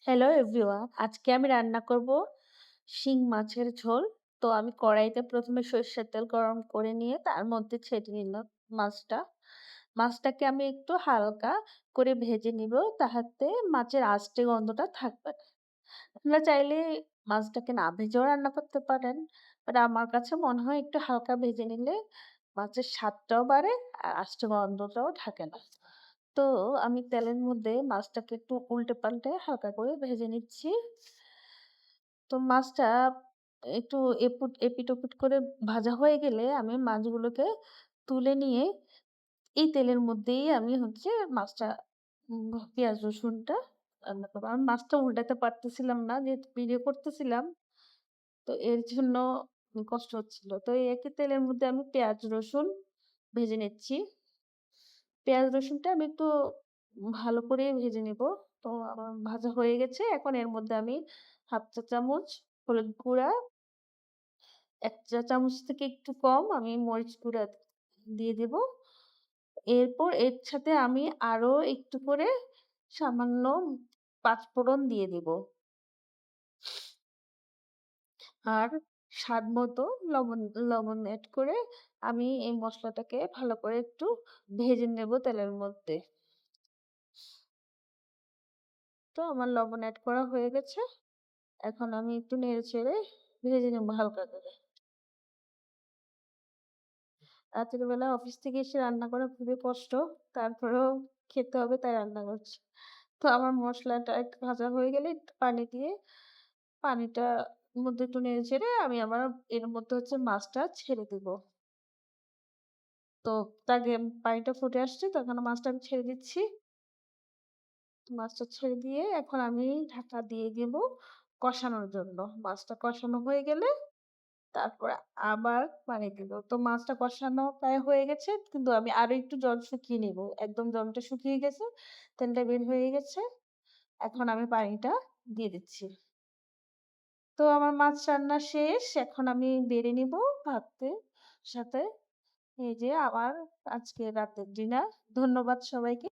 Hello everyone. আজকে আমি রান্না করব শিং মাছের ঝোল। তো আমি কড়াইতে ১ম এ সরিষার তেল গরম করে নিয়ে তার মধ্যে ছেড়ে নিলাম মাছটা। মাছটাকে আমি একটু হালকা করে ভেজে নিব, তাহাতে মাছের আঁশটে গন্ধটা থাকবে না। আপনারা চাইলে মাছটাকে না ভেজেও রান্না করতে পারেন। বাট আমার কাছে মনে হয় একটু হালকা ভেজে নিলে মাছের স্বাদটাও বাড়ে আর আঁশটে গন্ধটাও থাকে না। তো আমি তেলের মধ্যে মাছটাকে একটু উল্টে-পাল্টে হালকা করে ভেজে নিচ্ছি। তো মাছটা একটু এপিট-ওপিট করে ভাজা হয়ে গেলে আমি মাছগুলোকে তুলে নিয়ে এই তেলের মধ্যেই আমি হচ্ছে মাছটা পেঁয়াজ রসুনটা রান্না করব। আমি মাছটা উল্টাতে পারতেছিলাম না যেহেতু ভিডিও করতেছিলাম। তো এর জন্য কষ্ট হচ্ছিল। তো এই একই তেলের মধ্যে আমি পেঁয়াজ রসুন ভেজে নিচ্ছি। পেঁয়াজ রসুনটা আমি একটু ভালো করে ভেজে নিব। তো আমার ভাজা হয়ে গেছে। এখন এর মধ্যে আমি ১/২ চা চামচ হলুদ গুঁড়া, ১ চা চামচ থেকে একটু কম আমি মরিচ গুঁড়া দিয়ে দিব। এরপর এর সাথে আমি আরো একটু করে সামান্য পাঁচফোড়ন দিয়ে দিব। আর স্বাদ মতো লবণ লবণ এড করে আমি এই মসলাটাকে ভালো করে একটু ভেজে নেব তেলের মধ্যে। তো আমার লবণ এড করা হয়ে গেছে। এখন আমি একটু নেড়ে-চেড়ে ভেজে নেব হালকা করে। রাতের বেলা অফিস থেকে এসে রান্না করা খুবই কষ্ট। তারপরেও খেতে হবে তাই রান্না করছি। তো আমার মসলাটা একটু ভাজা হয়ে গেলে একটু পানি দিয়ে পানিটার মধ্যে একটু নেড়ে-চেড়ে আমি আবার এর মধ্যে হচ্ছে মাছটা ছেড়ে দিব। তো তার আগে পানিটা ফুটে আসছে তখন মাছটা আমি ছেড়ে দিচ্ছি। মাছটা ছেড়ে দিয়ে এখন আমি ঢাকা দিয়ে দিব কষানোর জন্য। মাছটা কষানো হয়ে গেলে তারপরে আবার পানি দিব। তো মাছটা কষানো প্রায় হয়ে গেছে। কিন্তু আমি আরো একটু জল শুকিয়ে নিব। একদম জলটা শুকিয়ে গেছে। তেলটা বের হয়ে গেছে। এখন আমি পানিটা দিয়ে দিচ্ছি। তো আমার মাছ রান্না শেষ। এখন আমি বেড়ে নিব ভাতের সাথে। এই যে আমার আজকে রাতের ডিনার। ধন্যবাদ সবাইকে।